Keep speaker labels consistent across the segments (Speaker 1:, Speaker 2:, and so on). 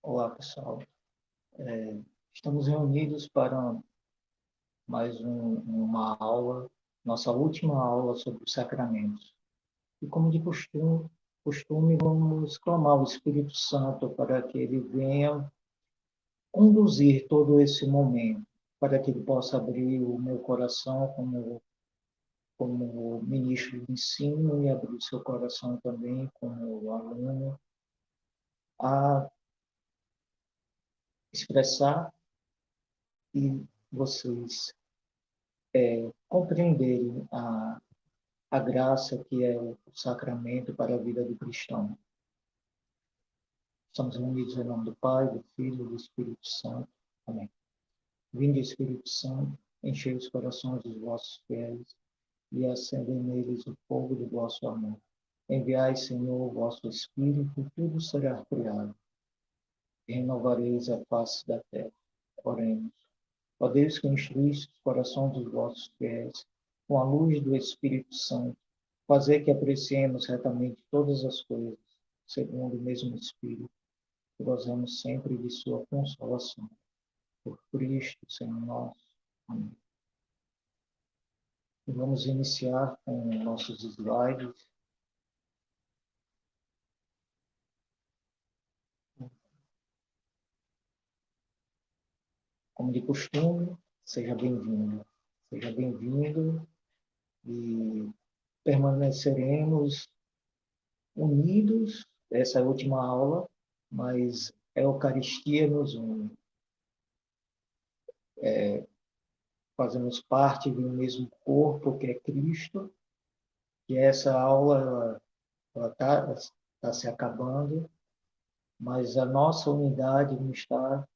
Speaker 1: Olá, pessoal. Estamos reunidos para mais uma aula, nossa última aula sobre os sacramentos. E como de costume, vamos clamar o Espírito Santo para que ele venha conduzir todo esse momento, para que ele possa abrir o meu coração como ministro de ensino e abrir o seu coração também como aluno, a expressar e vocês compreenderem a graça que é o sacramento para a vida do cristão. Estamos unidos em nome do Pai, do Filho e do Espírito Santo. Amém. Vinde, Espírito Santo, enchei os corações dos vossos fiéis e acendei neles o fogo do vosso amor. Enviai, Senhor, o vosso Espírito, e tudo será criado. E renovareis a face da terra. Oremos. Ó Deus, que instruísse os corações dos vossos fiéis com a luz do Espírito Santo, fazer que apreciemos retamente todas as coisas, segundo o mesmo Espírito, e gozemos sempre de sua consolação. Por Cristo, Senhor nosso. Amém. E vamos iniciar com nossos slides. Como de costume, seja bem-vindo. Seja bem-vindo e permaneceremos unidos. Essa é a última aula, mas a Eucaristia nos une. Fazemos parte do mesmo corpo que é Cristo, e essa aula está se acabando, mas a nossa unidade não está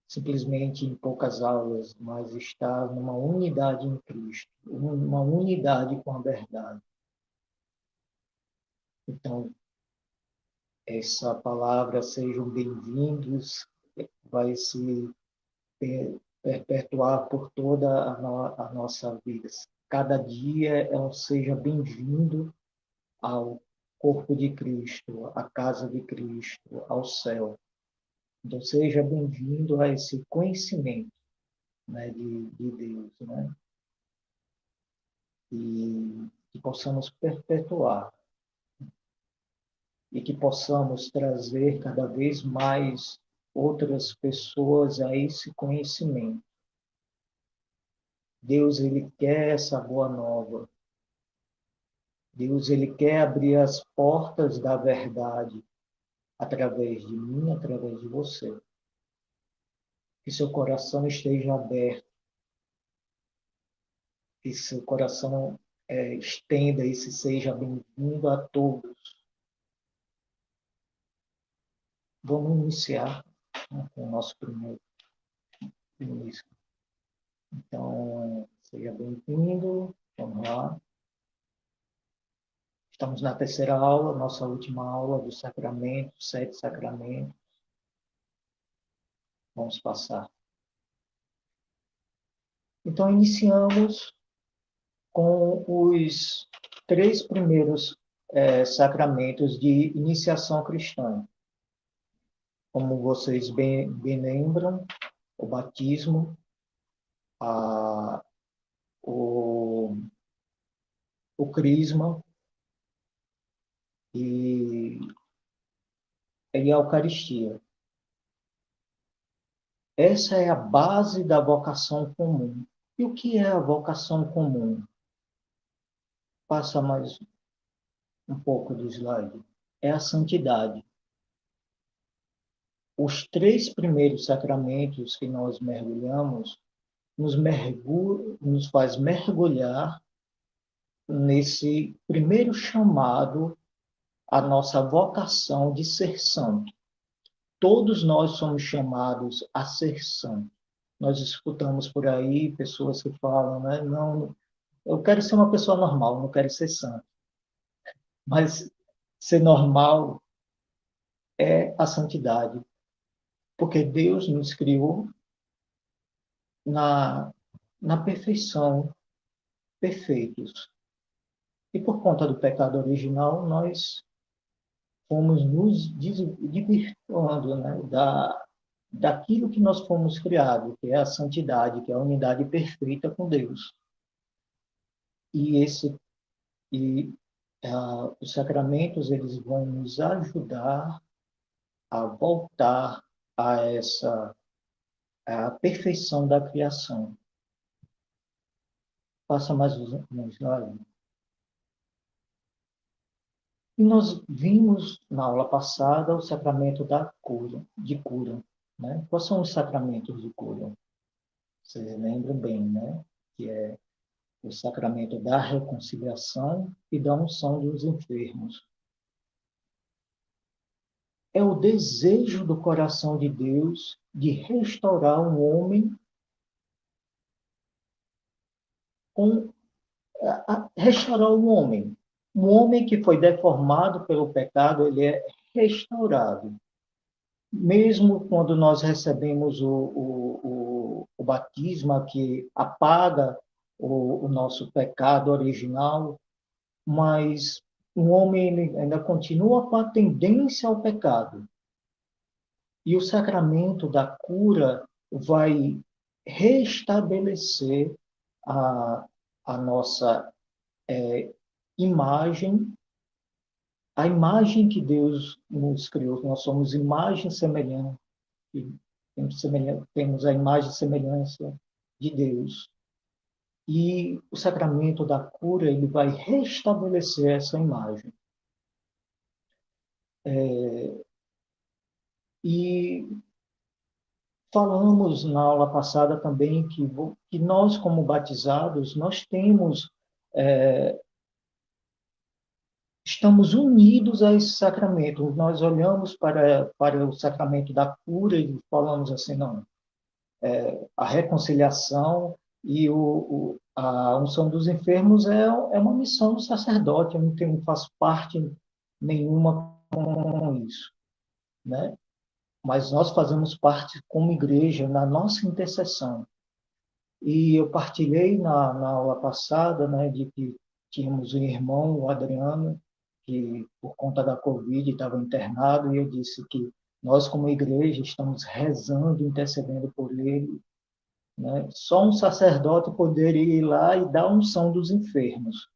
Speaker 1: simplesmente em poucas aulas, mas está numa unidade em Cristo, uma unidade com a verdade. Então, essa palavra, sejam bem-vindos, vai se perpetuar por toda a nossa vida. Cada dia é um seja bem-vindo ao corpo de Cristo, à casa de Cristo, ao céu. Então, seja bem-vindo a esse conhecimento, né, de Deus, né? E que possamos perpetuar e que possamos trazer cada vez mais outras pessoas a esse conhecimento. Deus, ele quer essa boa nova. Deus, ele quer abrir as portas da verdade através de mim, através de você. Que seu coração esteja aberto, que seu coração estenda e se seja bem-vindo a todos. Vamos iniciar, né, com o nosso primeiro início. Então, seja bem-vindo, vamos lá. Estamos na terceira aula, nossa última aula do sacramento, 7 sacramentos. Vamos passar. Então, iniciamos com os 3 primeiros sacramentos de iniciação cristã. Como vocês bem lembram, o batismo, o crisma e a Eucaristia. Essa é a base da vocação comum. E o que é a vocação comum? Passa mais um pouco do slide. É a santidade. Os 3 primeiros sacramentos que nós mergulhamos nos faz mergulhar nesse primeiro chamado à nossa vocação de ser santo. Todos nós somos chamados a ser santo. Nós escutamos por aí pessoas que falam, né? Não, eu quero ser uma pessoa normal, não quero ser santo. Mas ser normal é a santidade, porque Deus nos criou na perfeição, perfeitos. E por conta do pecado original, nós fomos nos desvirtuando, né, daquilo que nós fomos criados, que é a santidade, que é a unidade perfeita com Deus. E e os sacramentos eles vão nos ajudar a voltar a essa a perfeição da criação. Passa mais uns olhos. E nós vimos na aula passada o sacramento da cura, de cura, né? Quais são os sacramentos de cura? Vocês lembram bem, né? Que é o sacramento da reconciliação e da unção dos enfermos. É o desejo do coração de Deus de restaurar um homem com restaurar um homem. Um homem que foi deformado pelo pecado, ele é restaurado. Mesmo quando nós recebemos o batismo, que apaga o nosso pecado original, mas o homem ele ainda continua com a tendência ao pecado. E o sacramento da cura vai restabelecer a, a nossa imagem, a imagem que Deus nos criou. Nós somos imagem semelhante, temos a imagem e semelhança de Deus. E o sacramento da cura ele vai restabelecer essa imagem. E falamos na aula passada também que nós, como batizados, nós temos, estamos unidos a esse sacramento. Nós olhamos para o sacramento da cura e falamos assim, não, a reconciliação e a unção dos enfermos é uma missão do sacerdote, eu não faço parte nenhuma com isso, né? Mas nós fazemos parte como igreja na nossa intercessão. E eu partilhei na aula passada, né, de que tínhamos um irmão, o Adriano, que por conta da Covid estava internado, e eu disse que nós como igreja estamos rezando, intercedendo por ele, né? Só um sacerdote poderia ir lá e dar a unção dos enfermos,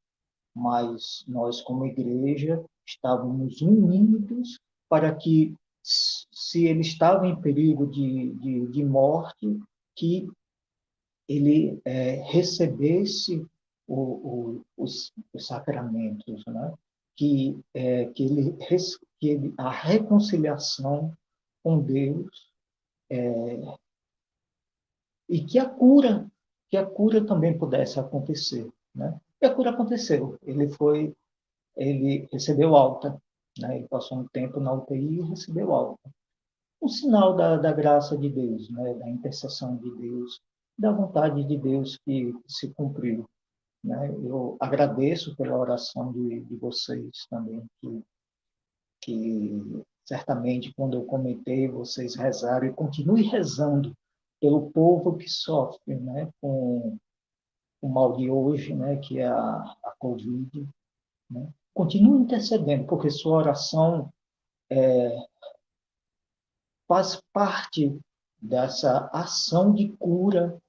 Speaker 1: mas nós, como igreja, estávamos unidos para que, se ele estava em perigo de morte, que ele recebesse os sacramentos, né? Que a reconciliação com Deus e que a cura também pudesse acontecer, né? E a cura aconteceu. Ele recebeu alta, né? Ele passou um tempo na UTI e recebeu alta. Um sinal da graça de Deus, né? Da intercessão de Deus, da vontade de Deus que se cumpriu, né? Eu agradeço pela oração de vocês também, que certamente, quando eu comentei, vocês rezaram e continuem rezando pelo povo que sofre, né, com o mal de hoje, né, que é a Covid. Né? Continue intercedendo, porque sua oração faz parte dessa ação de cura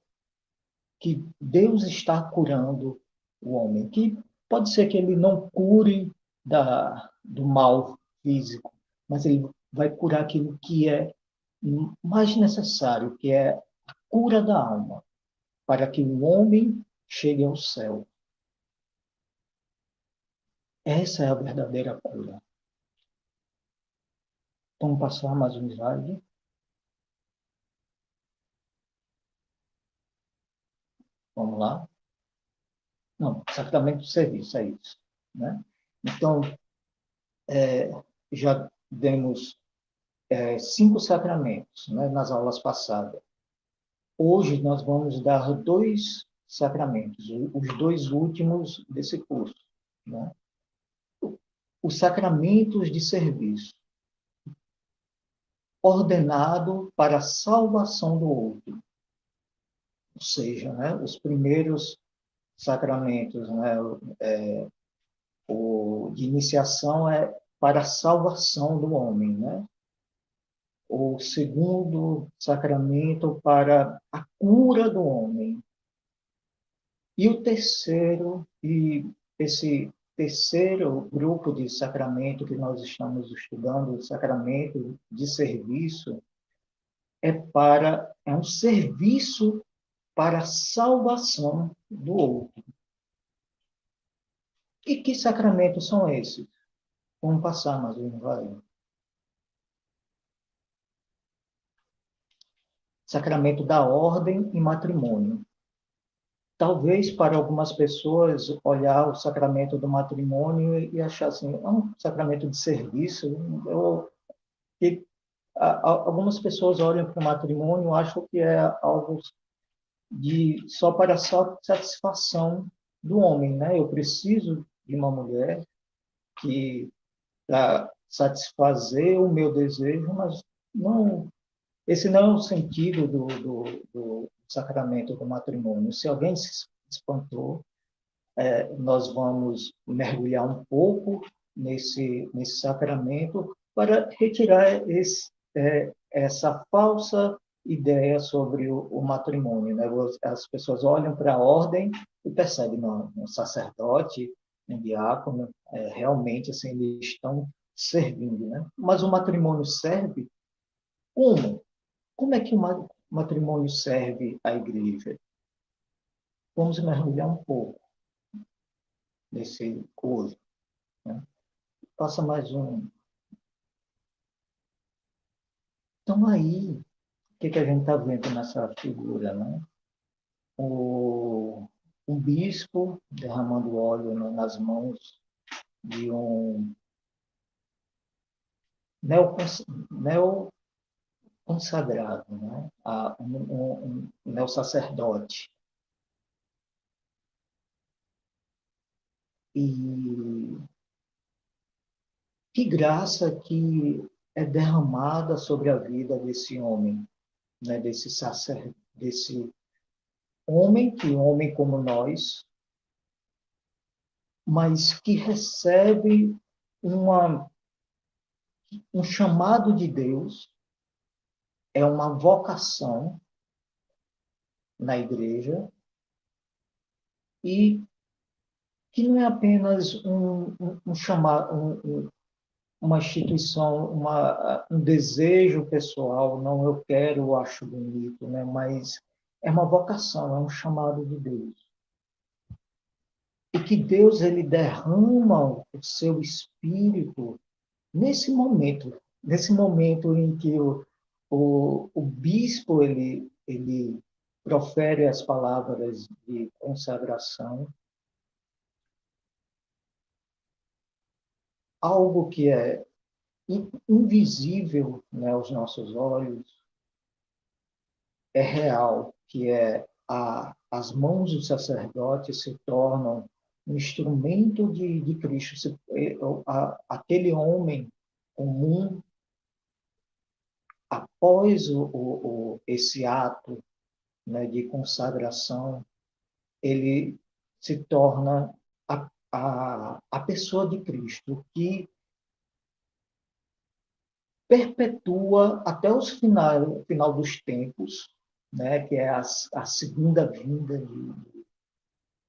Speaker 1: que Deus está curando o homem. Que pode ser que ele não cure do mal físico, mas ele vai curar aquilo que é mais necessário, que é a cura da alma, para que o homem chegue ao céu. Essa é a verdadeira cura. Vamos passar mais um slide. Vamos lá. Não, sacramento do serviço, é isso. Né? Então, já demos 5 sacramentos, né, nas aulas passadas. Hoje nós vamos dar 2 sacramentos, os 2 últimos desse curso. Né? Os sacramentos de serviço, ordenado para a salvação do outro. Ou seja, né, os primeiros sacramentos, né, o de iniciação para a salvação do homem, né? O segundo sacramento para a cura do homem. E o terceiro, e esse terceiro grupo de sacramento que nós estamos estudando, o sacramento de serviço, é um serviço para a salvação do outro. E que sacramentos são esses? Vamos passar, mas não vai. Sacramento da ordem e matrimônio. Talvez para algumas pessoas olhar o sacramento do matrimônio e achar assim, é um sacramento de serviço. E, algumas pessoas olham para o matrimônio e acham que é algo só para a satisfação do homem, né? Eu preciso de uma mulher que para satisfazer o meu desejo, mas não, esse não é o sentido do sacramento do matrimônio. Se alguém se espantou, nós vamos mergulhar um pouco nesse sacramento para retirar essa falsa ideia sobre o matrimônio. Né? As pessoas olham para a ordem e percebem, não, um sacerdote, um diácono, realmente assim, eles estão servindo. Né? Mas o matrimônio serve como? Como é que o matrimônio serve à igreja? Vamos mergulhar um pouco nesse hoje. Né? Passa mais um. Então, aí, o que a gente está vendo nessa figura? Né? Um bispo derramando óleo nas mãos de um neoconsagrado, né? Um neossacerdote. E que graça que é derramada sobre a vida desse homem, né? Desse sacerdote, desse homem como nós, mas que recebe um chamado de Deus, é uma vocação na igreja, e que não é apenas uma instituição, um desejo pessoal, não eu quero, eu acho bonito, né? Mas é uma vocação, é um chamado de Deus. E que Deus ele derrama o seu espírito nesse momento em que o bispo ele profere as palavras de consagração, algo que é invisível, né, aos nossos olhos, é real, que é as mãos do sacerdote se tornam um instrumento de Cristo. Aquele homem comum, após esse ato, né, de consagração, ele se torna a pessoa de Cristo, que perpetua até o final dos tempos, né, que é a segunda vinda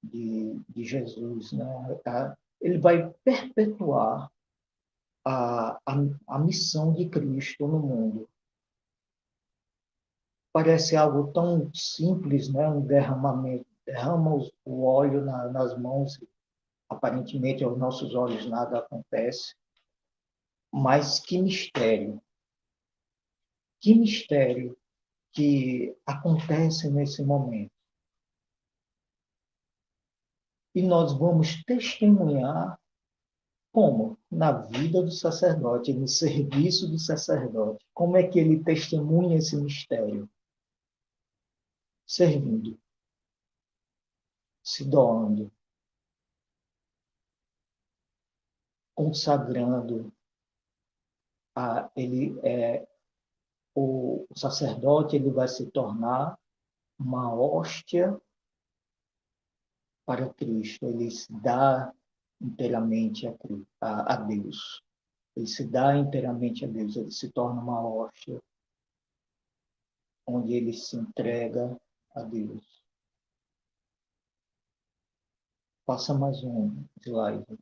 Speaker 1: de Jesus. Né? Ele vai perpetuar a missão de Cristo no mundo. Parece algo tão simples, né? Um derramamento. Derrama o óleo nas mãos, aparentemente aos nossos olhos nada acontece, mas que mistério que acontece nesse momento. E nós vamos testemunhar como? Na vida do sacerdote, no serviço do sacerdote. Como é que ele testemunha esse mistério? Servindo, se doando, consagrando. O sacerdote ele vai se tornar uma hóstia para Cristo. Ele se dá inteiramente a Deus. Ele se dá inteiramente a Deus, ele se torna uma hóstia, onde ele se entrega a Deus. Passa mais um slide.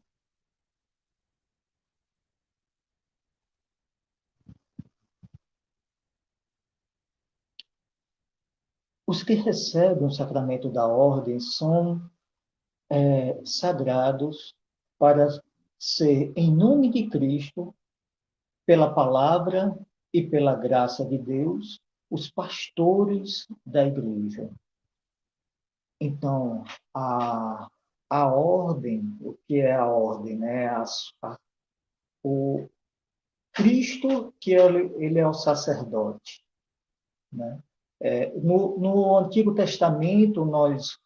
Speaker 1: Os que recebem o sacramento da ordem são sagrados para ser, em nome de Cristo, pela palavra e pela graça de Deus, os pastores da igreja. Então, a ordem, o que é a ordem? Né? O Cristo, que ele é o sacerdote. Né? No Antigo Testamento, nós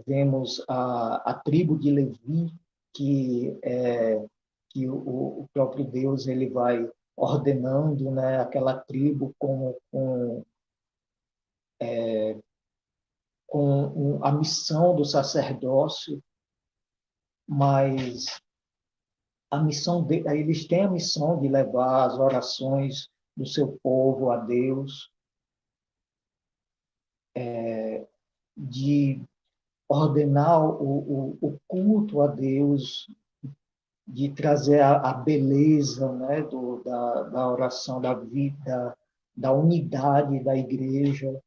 Speaker 1: vemos a tribo de Levi, que o próprio Deus ele vai ordenando, né, aquela tribo com a missão do sacerdócio, mas eles têm a missão de levar as orações do seu povo a Deus, de ordenar o culto a Deus, de trazer a beleza, né, da oração, da vida, da unidade da igreja.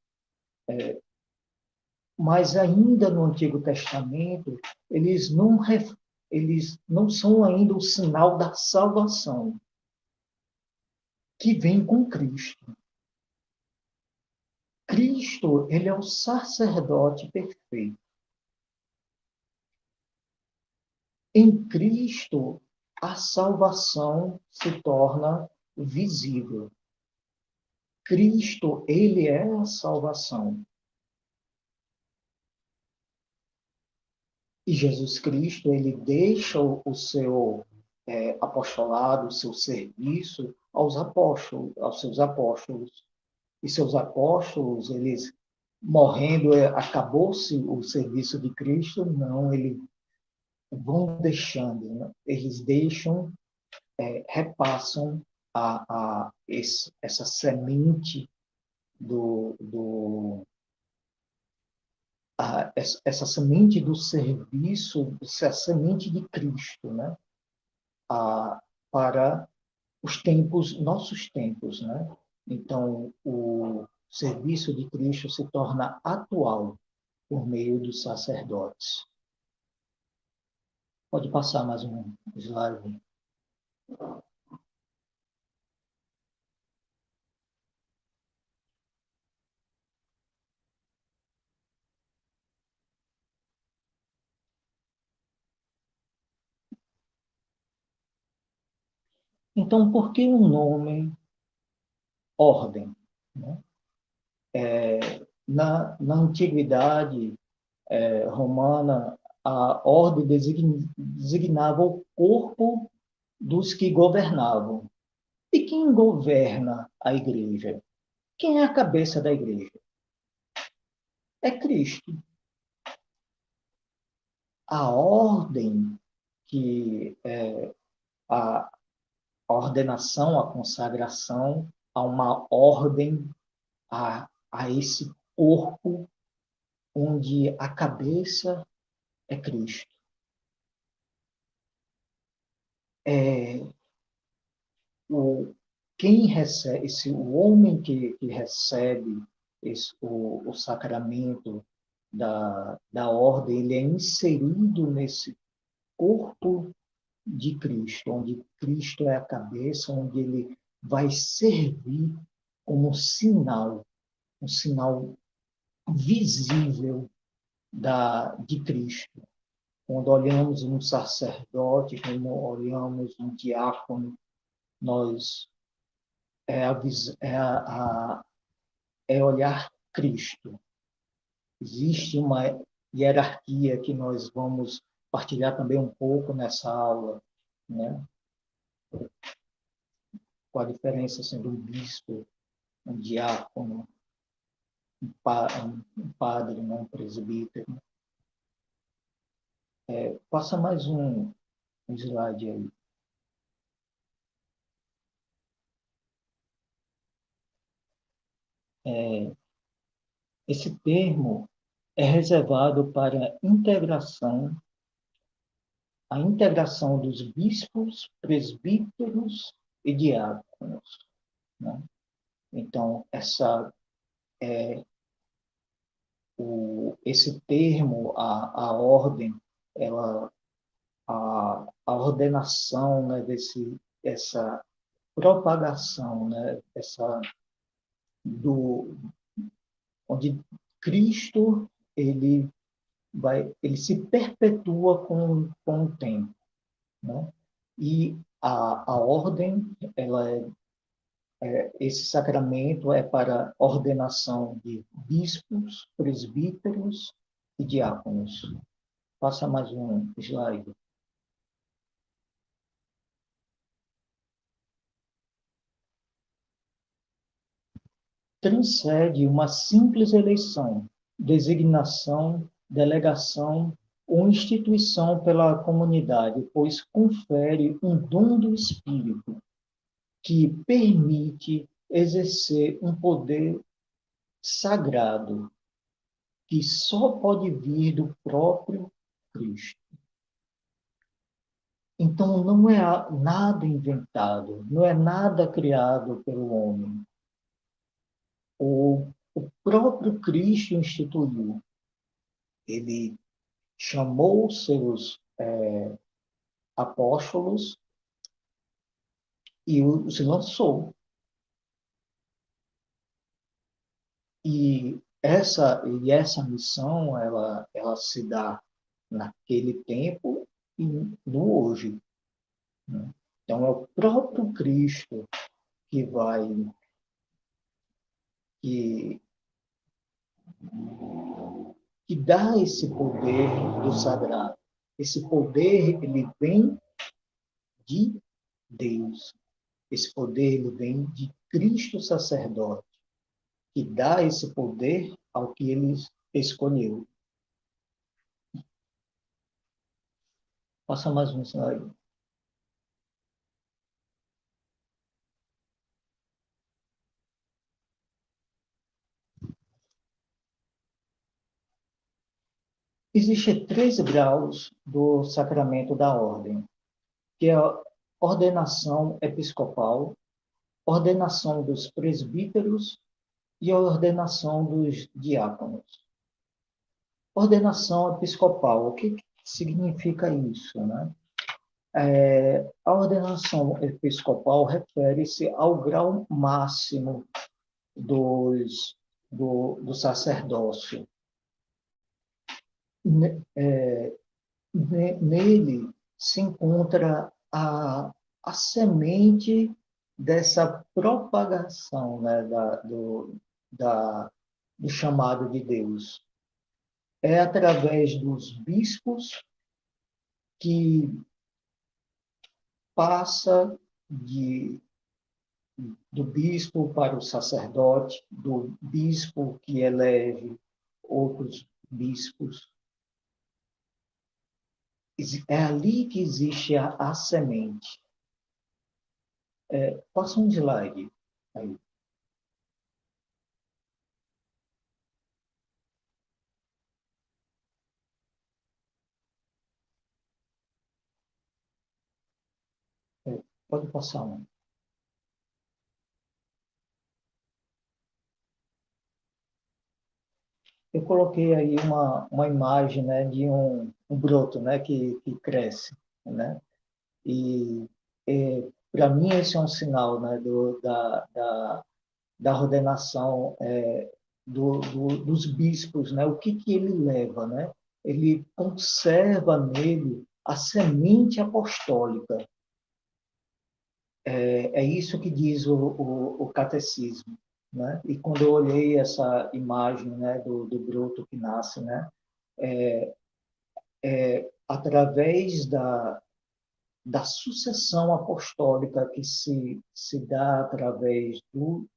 Speaker 1: Mas ainda no Antigo Testamento, eles não são ainda o sinal da salvação, que vem com Cristo. Cristo, ele é o sacerdote perfeito. Em Cristo, a salvação se torna visível. Cristo, ele é a salvação. E Jesus Cristo, ele deixa o seu apostolado, o seu serviço aos apóstolos, aos seus apóstolos. E seus apóstolos, eles morrendo, acabou-se o serviço de Cristo? Não, eles vão deixando, né? Eles deixam, repassam essa semente essa semente do serviço, essa semente de Cristo, né? Para os tempos, nossos tempos, né? Então, o serviço de Cristo se torna atual por meio dos sacerdotes. Pode passar mais um slide. Então, por que o nome ordem? Né? Na antiguidade romana, a ordem designava o corpo dos que governavam. E quem governa a igreja? Quem é a cabeça da igreja? É Cristo. A ordem que a ordenação, a consagração a uma ordem, a esse corpo onde a cabeça é Cristo. É, quem recebe, o homem que recebe o sacramento da ordem, ele é inserido nesse corpo de Cristo, onde Cristo é a cabeça, onde ele vai servir como um sinal visível de Cristo. Quando olhamos um sacerdote, quando olhamos um diácono, nós é, a, é, é olhar Cristo. Existe uma hierarquia que nós vamos partilhar também um pouco nessa aula, né? Qual a diferença sendo um bispo, um diácono, um padre, um presbítero. Passa mais um slide aí. Esse termo é reservado para a integração dos bispos, presbíteros e diáconos, né? Então, esse termo, a ordem, ela, a ordenação, né, essa propagação, né, do, onde Cristo ele se perpetua com o tempo, né? E a ordem, esse sacramento é para ordenação de bispos, presbíteros e diáconos. Passa mais um slide. Transcende uma simples eleição, designação, delegação ou instituição pela comunidade, pois confere um dom do Espírito que permite exercer um poder sagrado que só pode vir do próprio Cristo. Então, não é nada inventado, não é nada criado pelo homem. O próprio Cristo instituiu. Ele chamou seus apóstolos e os lançou. E essa missão, ela se dá naquele tempo e no hoje, né? Então, é o próprio Cristo que vai, que, que dá esse poder do sagrado. Esse poder, ele vem de Deus. Esse poder, ele vem de Cristo sacerdote, que dá esse poder ao que ele escolheu. Passa mais um slide. Existem 3 graus do sacramento da ordem, que é a ordenação episcopal, ordenação dos presbíteros e a ordenação dos diáconos. Ordenação episcopal, o que significa isso, né? A ordenação episcopal refere-se ao grau máximo do sacerdócio. Nele se encontra a semente dessa propagação, né, do chamado de Deus. É através dos bispos que passa do bispo para o sacerdote, do bispo que elege outros bispos. É ali que existe a semente. Passa um slide aí. Pode passar um. Eu coloquei aí uma imagem, né, de um broto, né, que cresce, né? E para mim esse é um sinal, né, da ordenação dos bispos, né? O que ele leva, né? Ele conserva nele a semente apostólica. É isso que diz o catecismo, né? E quando eu olhei essa imagem, né, do broto que nasce, né, através da sucessão apostólica que se dá através do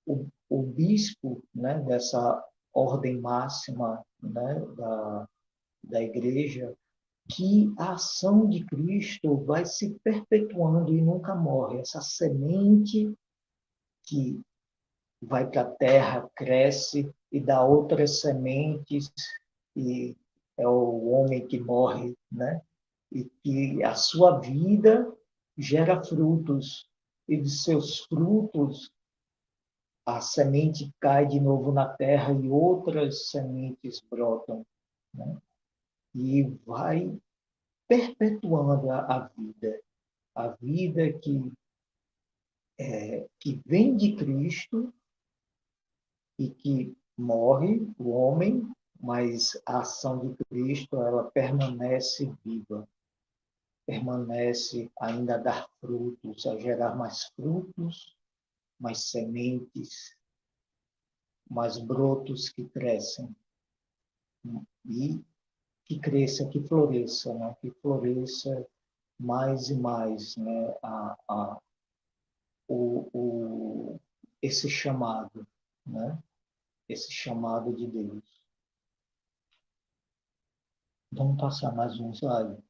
Speaker 1: o bispo, né, dessa ordem máxima, né, da igreja, que a ação de Cristo vai se perpetuando e nunca morre. Essa semente que vai para a terra, cresce e dá outras sementes, e é o homem que morre, né? E que a sua vida gera frutos, e de seus frutos a semente cai de novo na terra e outras sementes brotam, né? E vai perpetuando a vida que vem de Cristo e que morre, o homem, mas a ação de Cristo, ela permanece viva, permanece ainda a dar frutos, a gerar mais frutos, mais sementes, mais brotos que crescem e que cresça, que floresça, né? Que floresça mais e mais, né? Esse chamado, né? Esse chamado de Deus. Vamos passar mais um slide.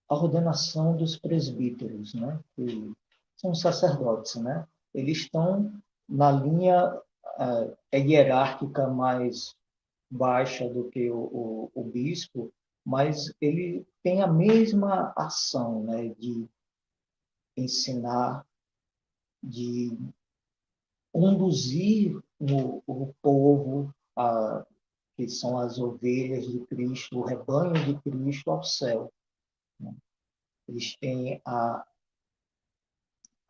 Speaker 1: A ordenação dos presbíteros, né? Que são sacerdotes, né? Eles estão na linha hierárquica mais baixa do que o bispo, mas ele tem a mesma ação, né? De ensinar, de conduzir o povo, que são as ovelhas de Cristo, o rebanho de Cristo, ao céu, né? Eles têm a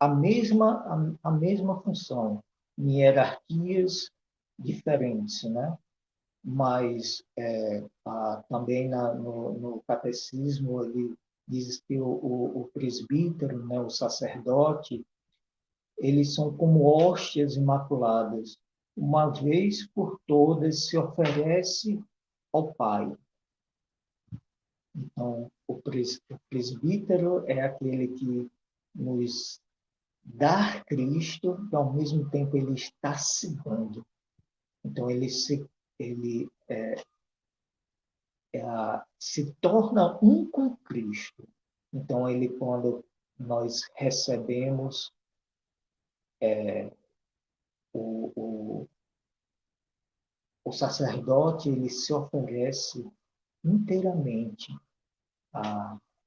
Speaker 1: mesma função, em hierarquias diferentes, né? Mas também no catecismo ele diz que o presbítero, né, o sacerdote, eles são como hóstias imaculadas. Uma vez por todas se oferece ao Pai. Então, o presbítero é aquele que nos dá Cristo, e ao mesmo tempo ele está se dando. Então, ele se torna um com Cristo. Então, quando nós recebemos o, o, o sacerdote, ele se oferece inteiramente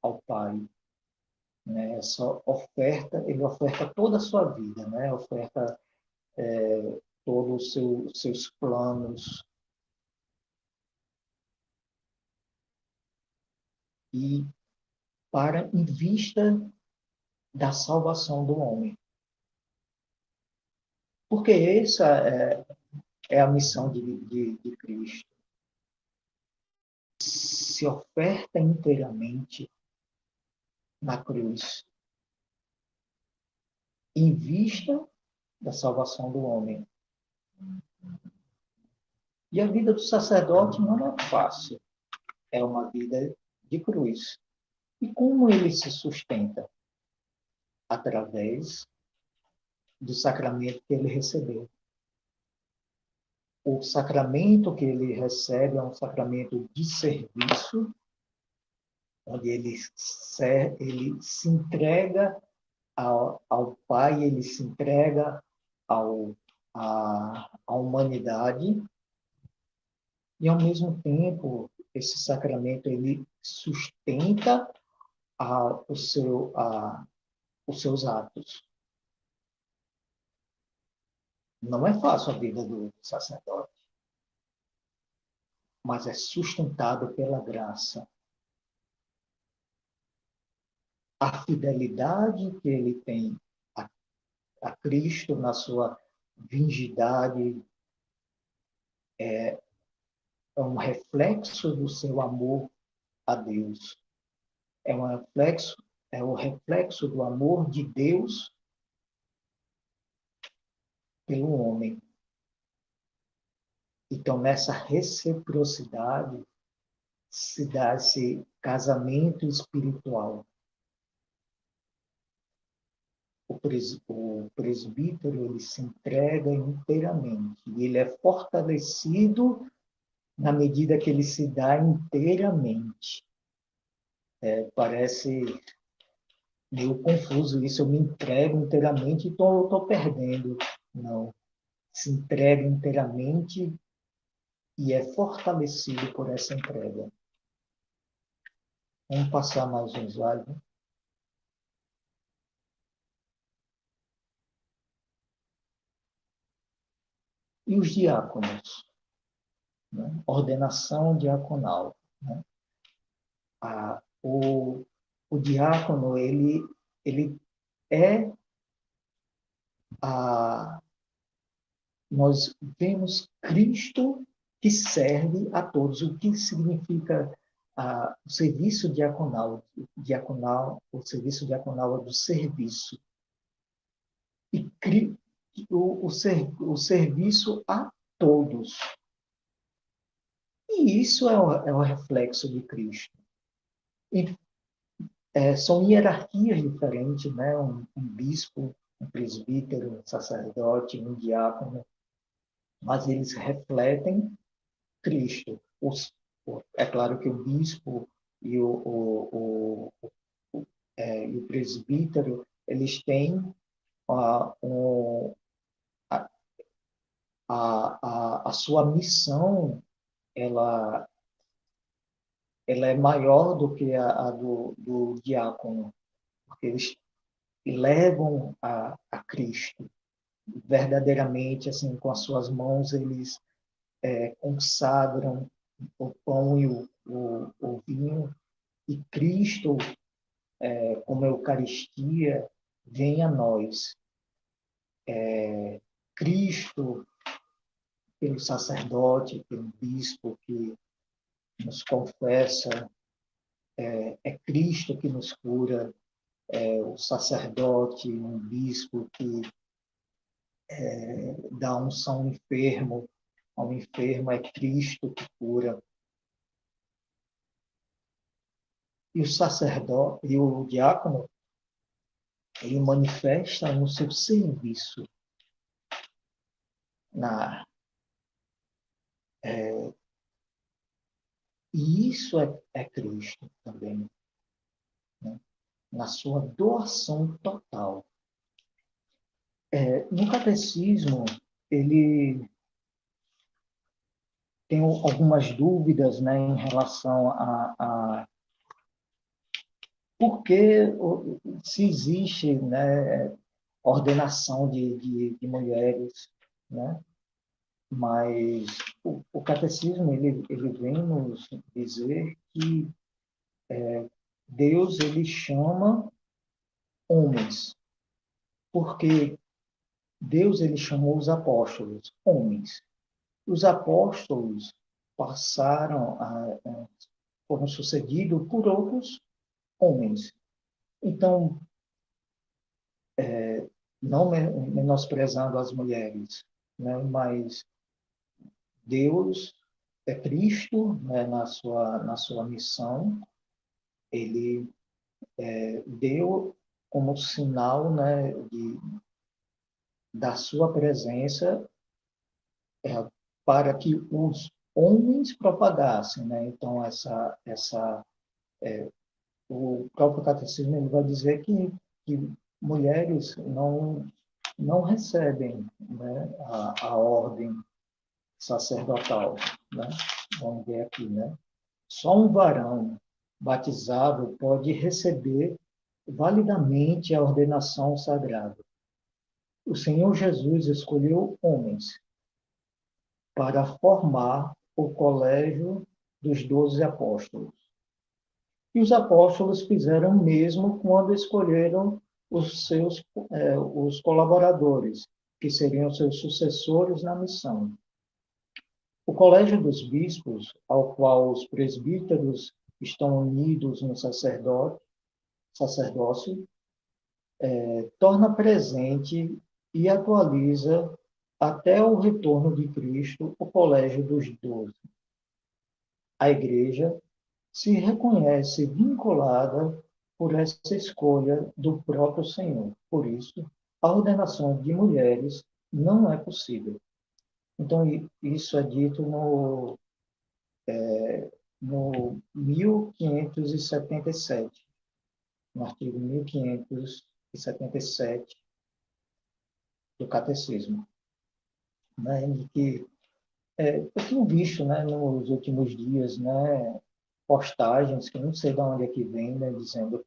Speaker 1: ao Pai, né? Essa oferta, ele oferta toda a sua vida, né? Oferta todos os seus planos e em vista da salvação do homem. Porque essa é a missão de Cristo. Se oferta inteiramente na cruz, em vista da salvação do homem. E a vida do sacerdote não é fácil, é uma vida de cruz. E como ele se sustenta? Através do sacramento que ele recebeu. O sacramento que ele recebe é um sacramento de serviço, onde ele se entrega ao Pai, ele se entrega à humanidade, e, ao mesmo tempo, esse sacramento ele sustenta os seus atos. Não é fácil a vida do sacerdote, mas é sustentado pela graça. A fidelidade que ele tem a Cristo na sua virgindade é um reflexo do seu amor a Deus. É o reflexo do amor de Deus pelo homem. Então, nessa reciprocidade, se dá esse casamento espiritual. O o presbítero ele se entrega inteiramente, e ele é fortalecido na medida que ele se dá inteiramente. Parece meio confuso isso, eu me entrego inteiramente, então eu estou perdendo. Não, se entrega inteiramente e é fortalecido por essa entrega. Vamos passar mais um slide. E os diáconos, né? Ordenação diaconal, né? O diácono, ele é a... Nós vemos Cristo que serve a todos. O que significa o serviço diaconal? O serviço diaconal é do serviço. E o serviço a todos. E isso é o reflexo de Cristo. E, são hierarquias diferentes, né? Um bispo, um presbítero, um sacerdote, um diácono, mas eles refletem Cristo. É claro que o bispo e e o presbítero, eles têm a sua missão, ela, ela é maior do que a do diácono, porque eles levam a Cristo verdadeiramente, assim, com as suas mãos, eles consagram o pão e o vinho, e Cristo, como Eucaristia, vem a nós. Cristo, pelo sacerdote, pelo bispo que nos confessa, é Cristo que nos cura, o sacerdote, um bispo que dá unção ao enfermo, é Cristo que cura. E o sacerdote, e o diácono, ele manifesta no seu serviço, e isso é Cristo também, né? Na sua doação total. No catecismo, ele tem algumas dúvidas, né, em relação a por que, se existe, né, ordenação de mulheres, né? Mas o catecismo ele vem nos dizer que Deus ele chama homens, porque Deus ele chamou os apóstolos homens. Os apóstolos foram sucedidos por outros homens. Então, não menosprezando as mulheres, né? Mas Deus é Cristo, né? Na sua missão, ele deu como sinal, né, da sua presença, para que os homens propagassem, né? Então o próprio catecismo ele vai dizer que mulheres não recebem, né, a ordem sacerdotal, né? Vamos ver aqui, né? Só um varão batizado pode receber validamente a ordenação sagrada. O Senhor Jesus escolheu homens para formar o colégio dos 12 apóstolos. E os apóstolos fizeram o mesmo quando escolheram os colaboradores, que seriam seus sucessores na missão. O colégio dos bispos, ao qual os presbíteros estão unidos no sacerdócio, torna presente e atualiza até o retorno de Cristo o colégio dos 12. A Igreja se reconhece vinculada por essa escolha do próprio Senhor. Por isso, a ordenação de mulheres não é possível. Então, isso é dito no 1577, no artigo 1577 do Catecismo, né, em que eu tenho visto, né, nos últimos dias, né, postagens que não sei de onde é que vem, né, dizendo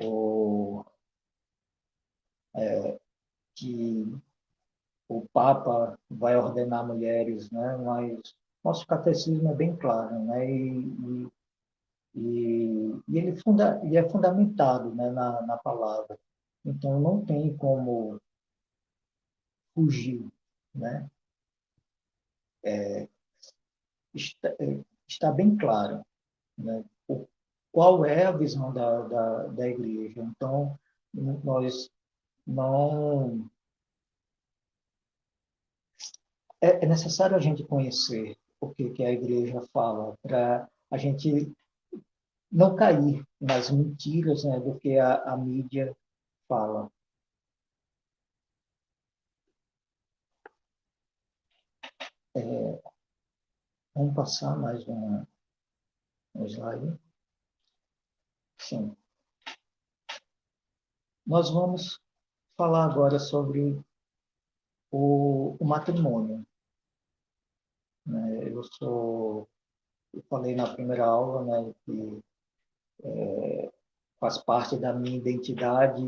Speaker 1: o, que o Papa vai ordenar mulheres, né, mas nosso catecismo é bem claro, né, e ele é fundamentado, né, na palavra. Então, não tem como fugir, né? Está bem claro, né? Qual é a visão da igreja. Então, nós não... É necessário a gente conhecer o que a igreja fala para a gente não cair nas mentiras, né, do que a mídia fala. Vamos passar mais um slide. Sim. Nós vamos falar agora sobre o matrimônio, né? Eu falei na primeira aula, né, que faz parte da minha identidade,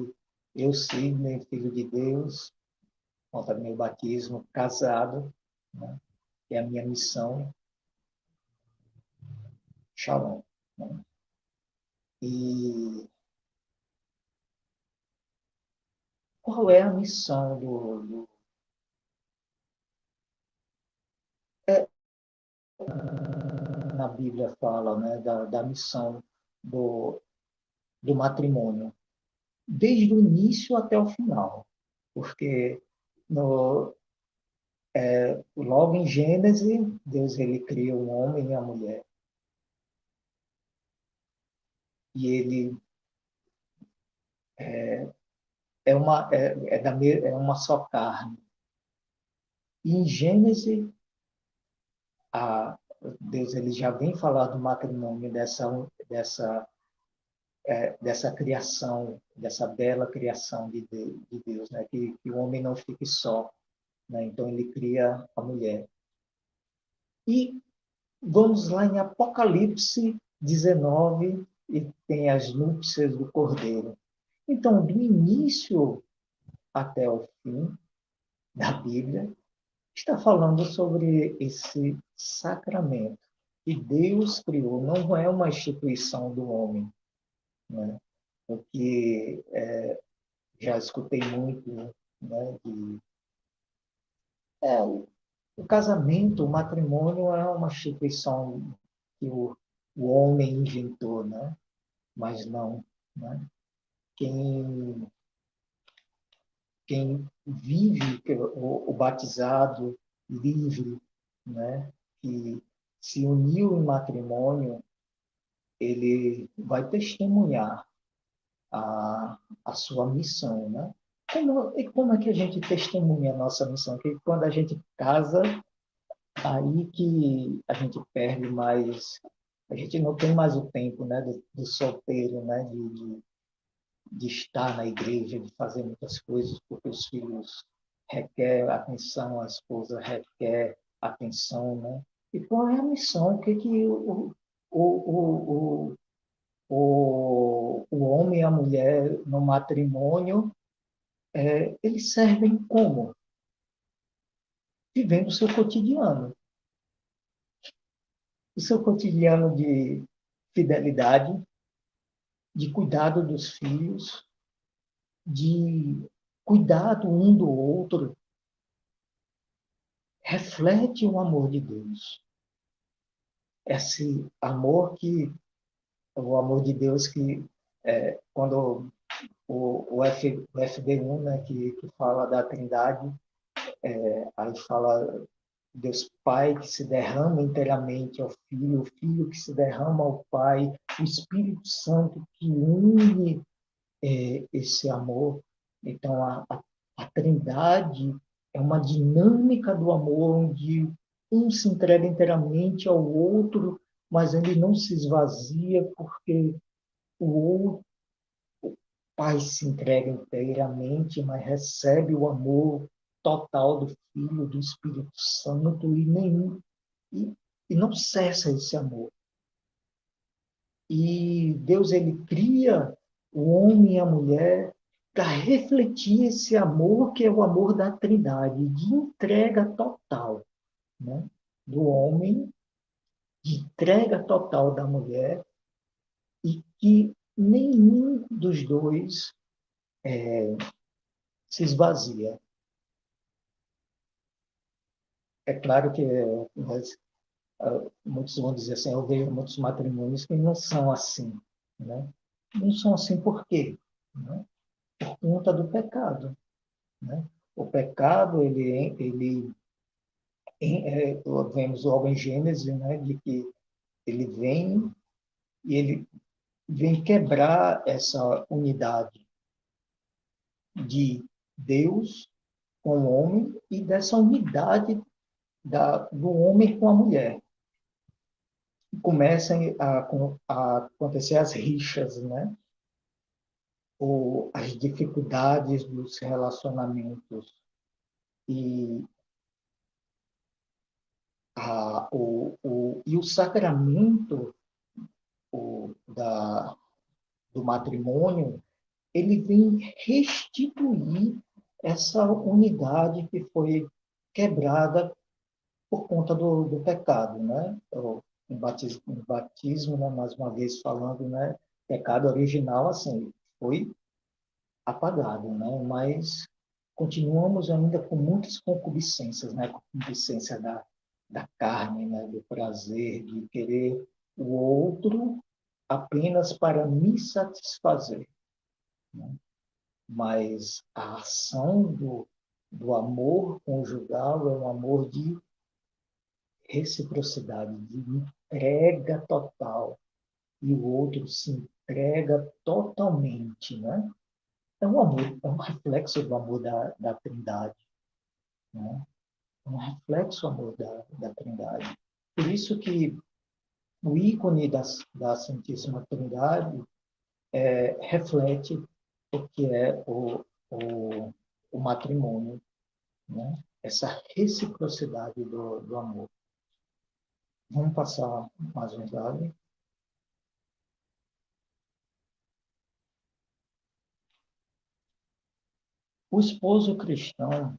Speaker 1: eu, Sidney, filho de Deus, conta meu batismo, casado, né, que é a minha missão, Shalom. Né? E qual é a missão na Bíblia fala, né, da missão do, do matrimônio, desde o início até o final, porque no, logo em Gênesis, Deus ele cria o homem e a mulher, e ele é uma só carne. E em Gênesis, a, Deus ele já vem falar do matrimônio, dessa criação, dessa bela criação de Deus, né? Que o homem não fique só, né? Então ele cria a mulher. E vamos lá em Apocalipse 19 e tem as núpcias do Cordeiro. Então, do início até o fim da Bíblia, está falando sobre esse sacramento que Deus criou, não é uma instituição do homem, né? Porque já escutei muito, né, o casamento, o matrimônio é uma instituição que o homem inventou, né? Mas não, né? Quem, quem vive o batizado livre, né? Que se uniu em matrimônio, ele vai testemunhar a sua missão, né? Como é que a gente testemunha a nossa missão? Que quando a gente casa, aí que a gente perde mais, a gente não tem mais o tempo, né, do solteiro, né, de estar na igreja, de fazer muitas coisas, porque os filhos requer atenção, a esposa requer atenção, né? E qual é a missão? O que que o, o homem e a mulher no matrimônio, eles servem como? Vivendo o seu cotidiano. O seu cotidiano de fidelidade, de cuidado dos filhos, de cuidado um do outro, reflete o amor de Deus. Esse amor o amor de Deus que, quando o FB1, né, que fala da Trindade, aí fala Deus Pai que se derrama inteiramente ao Filho, o Filho que se derrama ao Pai, o Espírito Santo que une esse amor. Então, a Trindade é uma dinâmica do amor onde um se entrega inteiramente ao outro, mas ele não se esvazia porque o outro Pai se entrega inteiramente, mas recebe o amor total do Filho, do Espírito Santo e, e não cessa esse amor. E Deus ele cria o homem e a mulher para refletir esse amor que é o amor da Trindade, de entrega total, né? Do homem, de entrega total da mulher, e que nenhum dos dois se esvazia. É claro que muitos vão dizer assim, eu vejo muitos matrimônios que não são assim, né? Não são assim por quê? Né? Por conta do pecado, né? O pecado, vemos logo em Gênesis, né, de que ele vem e ele vem quebrar essa unidade de Deus com o homem e dessa unidade do homem com a mulher. Começam a acontecer as rixas, né? Ou as dificuldades dos relacionamentos. E, e o sacramento do matrimônio, ele vem restituir essa unidade que foi quebrada por conta do pecado, né? Batismo, né? Mais uma vez falando, né? Pecado original, assim, foi apagado, né? Mas continuamos ainda com muitas concupiscências, né? Concupiscência da carne, né? Do prazer, de querer o outro apenas para me satisfazer, né? Mas a ação do amor conjugal é um amor de reciprocidade, de entrega total, e o outro se entrega totalmente, né? É um amor, é um reflexo do amor da Trindade, né? É um reflexo do amor da Trindade. Por isso que o ícone da Santíssima Trindade reflete o que é o matrimônio, né? Essa reciprocidade do amor. Vamos passar mais um slide. O esposo cristão,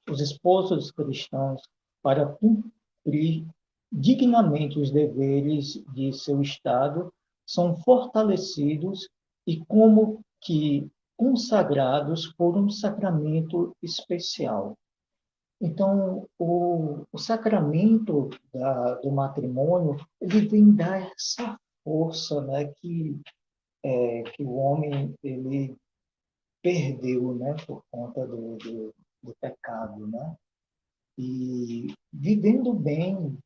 Speaker 1: os esposos cristãos, para cumprir dignamente os deveres de seu Estado, são fortalecidos e como que consagrados por um sacramento especial. Então, o sacramento do matrimônio, ele vem dar essa força, né, que o homem ele perdeu, né, por conta do pecado, né? E vivendo bem,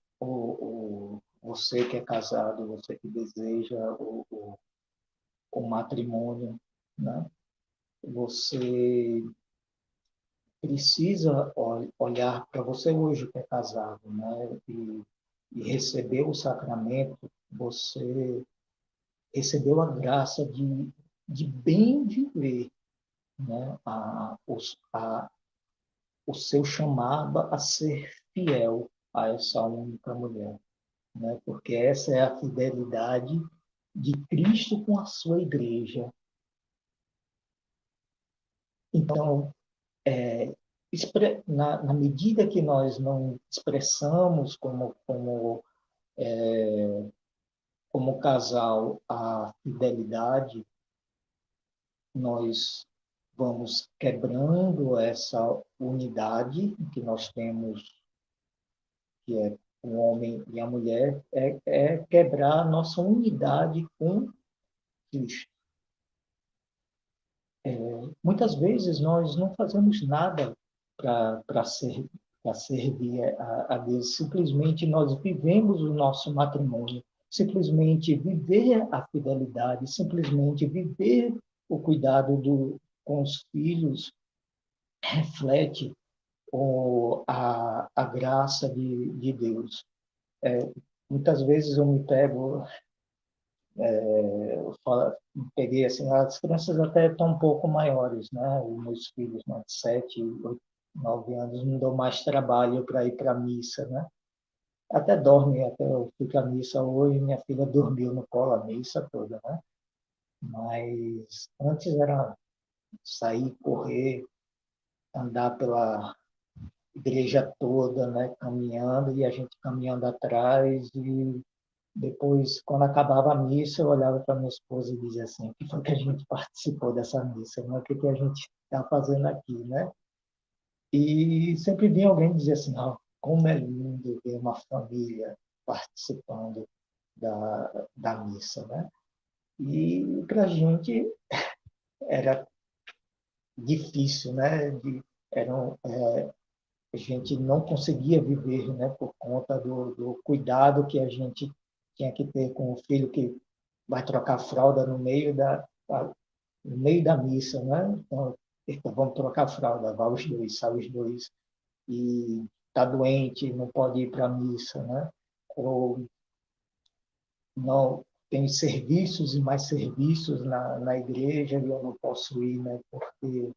Speaker 1: você que é casado, você que deseja o matrimônio, né? Você precisa olhar para você hoje que é casado, né? E receber o sacramento, você recebeu a graça de bem viver, né? O seu chamado a ser fiel a essa única mulher, né? Porque essa é a fidelidade de Cristo com a sua igreja. Então, na medida que nós não expressamos como casal a fidelidade, nós vamos quebrando essa unidade que nós temos, que é o homem e a mulher, é quebrar a nossa unidade com Cristo. Muitas vezes nós não fazemos nada para ser para servir a Deus. Simplesmente nós vivemos o nosso matrimônio, simplesmente viver a fidelidade, simplesmente viver o cuidado com os filhos, reflete a graça de Deus. Muitas vezes eu me pego, peguei assim, as crianças até estão um pouco maiores, né? Os meus filhos, né, de 7, 8, 9 anos, não dão mais trabalho para ir para a missa, né? Até dorme, até eu fui para a missa hoje, minha filha dormiu no colo a missa toda, né? Mas antes era sair, correr, andar pela igreja toda, né? Caminhando, e a gente caminhando atrás, e depois, quando acabava a missa, eu olhava para minha esposa e dizia assim: o que foi que a gente participou dessa missa? Né? O que, que a gente está fazendo aqui, né? E sempre vinha alguém dizer assim: oh, como é lindo ver uma família participando da missa, né? E para a gente era difícil, né? A gente não conseguia viver, né? Por conta do cuidado que a gente tinha que ter com o filho que vai trocar fralda no meio da missa, né? Então vamos trocar fralda, vai os dois, sai os dois, e está doente, não pode ir para a missa, né? Ou não tem serviços e mais serviços na igreja e eu não posso ir, né? Porque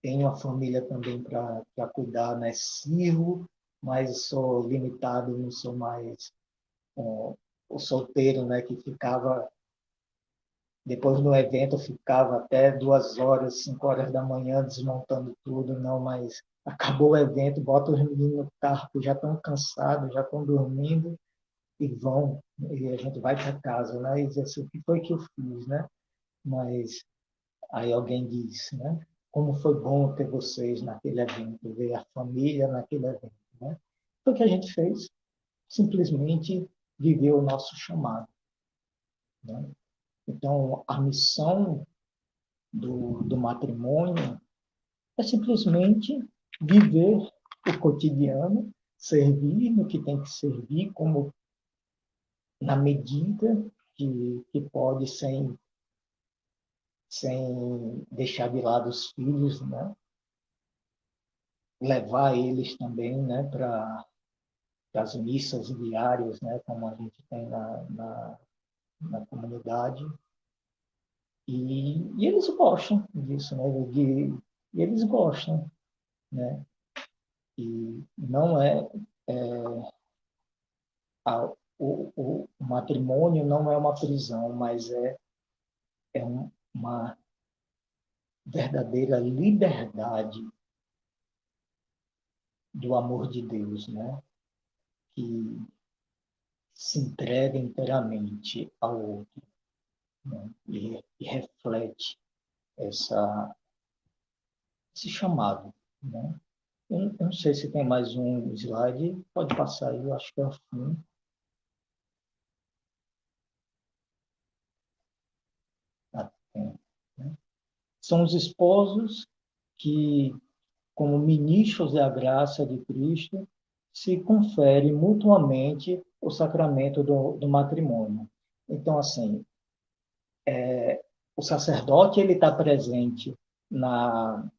Speaker 1: tenho uma família também para cuidar, né? Sirvo, mas sou limitado, não sou mais o solteiro, né? Que ficava depois do evento, eu ficava até 2 horas, 5 horas da manhã desmontando tudo, não, mas acabou o evento, bota os meninos no carro, que já estão cansados, já estão dormindo, e vão, e a gente vai para casa, né? E diz assim, o que foi que eu fiz, né? Mas aí alguém disse, né? Como foi bom ter vocês naquele evento, ver a família naquele evento, né? Foi o que a gente fez, simplesmente viver o nosso chamado, né? Então, a missão do matrimônio é simplesmente viver o cotidiano, servir no que tem que servir, como na medida que pode, sem deixar de lado os filhos, né? Levar eles também, né, para as missas diárias, né, como a gente tem na comunidade. E eles gostam disso, né? E eles gostam, né? E não o matrimônio não é uma prisão, mas uma verdadeira liberdade do amor de Deus, né? Que se entrega inteiramente ao outro, né? E reflete essa, esse chamado, né? Eu não sei se tem mais um slide, pode passar aí, eu acho que é o fim. Ah, tem, né? São os esposos que, como ministros da graça de Cristo, se conferem mutuamente o sacramento do matrimônio. Então, assim, o sacerdote ele está presente no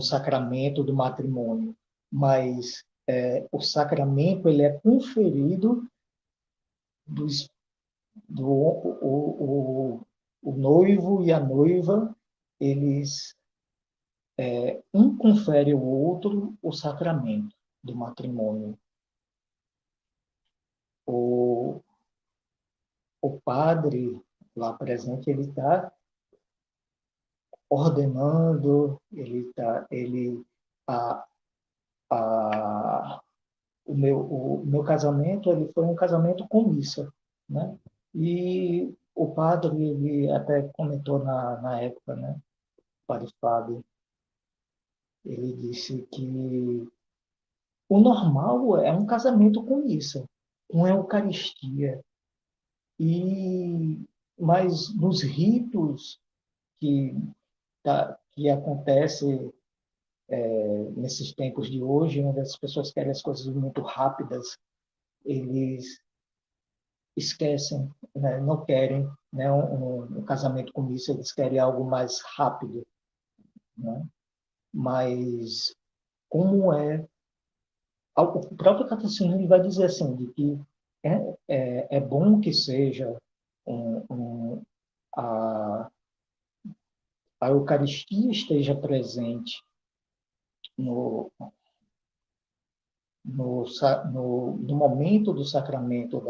Speaker 1: sacramento do matrimônio, mas o sacramento ele é conferido dos, do o noivo e a noiva, eles um confere ao outro o sacramento do matrimônio. O, o padre lá presente, ele está ordenando, a, a, o meu casamento, ele foi um casamento com missa, né? E o padre, ele até comentou na época, né? O padre Fábio, ele disse que o normal é um casamento com missa, com Eucaristia. Mas nos ritos que acontece nesses tempos de hoje, onde as pessoas querem as coisas muito rápidas, eles esquecem, né? Não querem, né, um casamento com isso, eles querem algo mais rápido, né? Mas como o próprio catecismo ele vai dizer assim, de que é bom que seja um, um, a, a Eucaristia esteja presente no, no momento do sacramento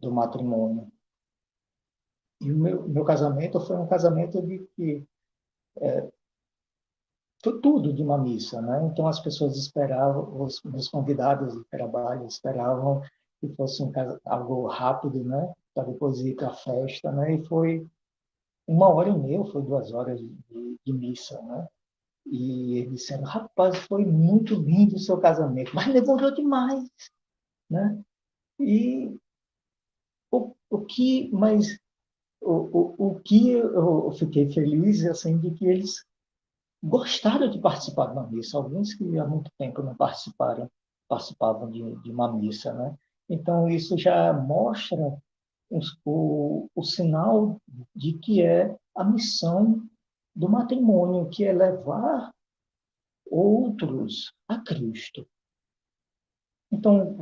Speaker 1: do matrimônio. E o meu casamento foi um casamento de que foi tudo de uma missa, né? Então as pessoas esperavam, os meus convidados de trabalho esperavam que fosse algo rápido, né? Para depois ir para a festa, né? E foi 1 hora e meia, foi 2 horas de missa, né? E eles disseram, rapaz, foi muito lindo o seu casamento, mas demorou demais, né? E mas o que eu fiquei feliz, assim, de que eles gostaram de participar de uma missa. Alguns que há muito tempo não participavam de uma missa, né? Então, isso já mostra o sinal de que é a missão do matrimônio, que é levar outros a Cristo. Então,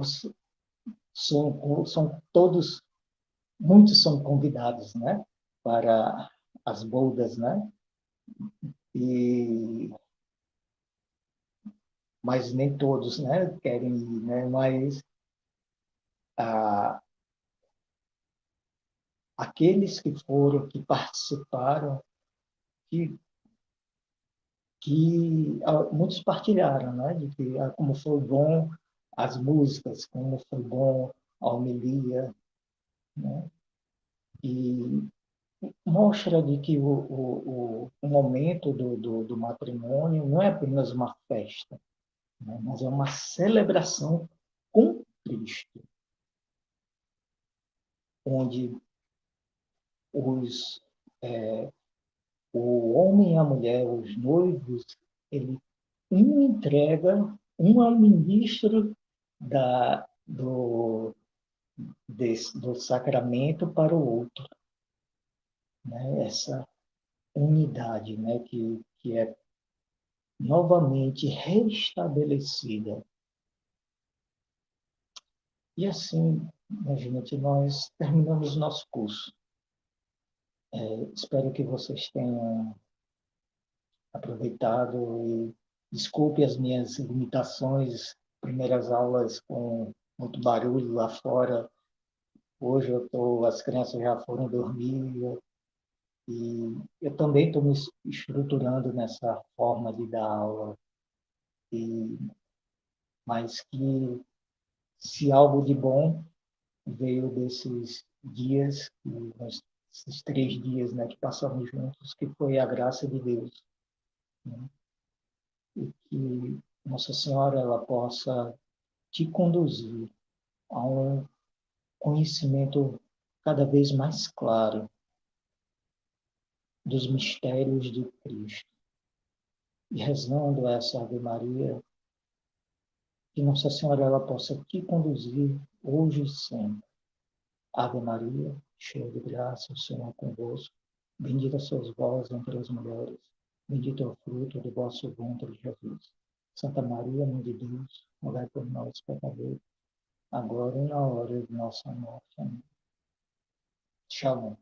Speaker 1: são todos, muitos são convidados, né, para as bodas, né? E mas nem todos, né, querem ir, né? Mas ah, aqueles que foram, que participaram, que, muitos partilharam, né, de que como foi bom as músicas, como foi bom a homilia, né? E mostra de que o momento do matrimônio não é apenas uma festa, né, mas é uma celebração com Cristo, onde os, o homem e a mulher, os noivos, ele um entrega, um é o ministro do sacramento para o outro, né? Essa unidade, né? Que é novamente restabelecida. E assim, minha gente, nós terminamos nosso curso. Espero que vocês tenham aproveitado e desculpe as minhas limitações, primeiras aulas com muito barulho lá fora. Hoje as crianças já foram dormir e eu também estou me estruturando nessa forma de dar aula. E, mas que se algo de bom veio desses dias, esses 3 dias, né, que passamos juntos, que foi a graça de Deus, né? E que Nossa Senhora ela possa te conduzir a um conhecimento cada vez mais claro dos mistérios de Cristo. E rezando essa Ave Maria, que Nossa Senhora ela possa te conduzir hoje e sempre. Ave Maria, cheia de graça, o Senhor é convosco. Bendita sois vós entre as mulheres. Bendito é o fruto do vosso ventre, Jesus. Santa Maria, Mãe de Deus, rogai por nós, pecadores, agora e na hora de nossa morte. Amém. Shalom.